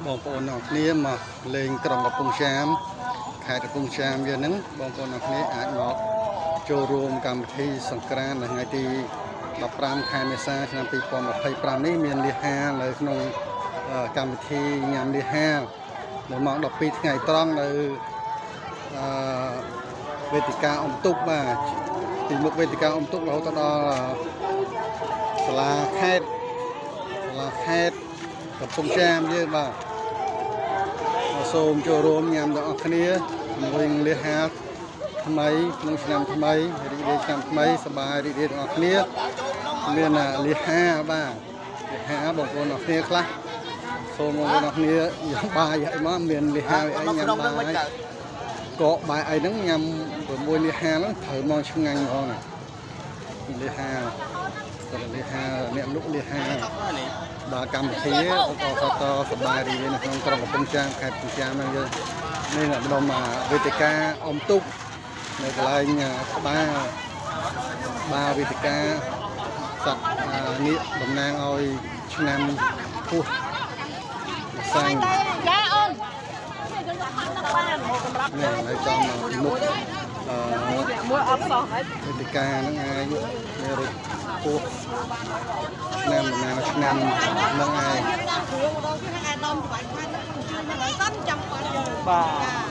បងប្អូនអរគ្នាមកលេងក្រុងកំពង់ចាមខេត្តកំពង់ចាមយើងហ្នឹងបងប្អូនអរគ្នាអាចមកចូលរួមកម្មវិធីសង្ក្រាន្តនៅថ្ងៃទី15ខែមេសាឆ្នាំ2025នេះមានលៀហានៅក្នុងកម្មវិធីញ៉ាំលៀហានៅម៉ោង12ថ្ងៃត្រង់នៅវេទិកាអុំទូកបាទទីមុខវេទិកាអុំទូករហូតដល់សាលាខេត្តកំពង់ចាមយើងបាទសូមចូលរួមញ៉ាំទាំងអស់គ្នាជាមួយនឹងលៀហាថ្មីក្នុងឆ្នាំថ្មីរីករាយឆ្នាំថ្មីសប្បាយរីករាយទាំងអស់គ្នាមានលៀហាបាទលៀហាបងប្អូនអរគ្នាខ្លះសូមបងប្អូនអរគ្នាញ៉ាំបាយអីមកមានលៀហាអីញ៉ាំបាយកកបាយអីហ្នឹងញ៉ាំជាមួយលៀហាហ្នឹងត្រូវមកឆ្ងាញ់ហ្មងលៀហាអ្នកលក់លៀហាបាទកម្មវិធីក៏សប្បាយរីករាយនៅក្នុងក្រុងកំពង់ចាមខេត្តកំពង់ចាមហ្នឹងយើងនេះម្ដុំវេទិកាអុំទូកនៅកន្លែងក្បាលវេទិកាសត្វនេះតំណាងឲ្យឆ្នាំពោះសាញ់យ៉ាអូននេះនៅចំមុខមួយអត់សោះហើយវេទិកាហ្នឹងឯងមានរូបពោះឆ្នាំតំណាងឆ្នាំហ្នឹងឯងបាទ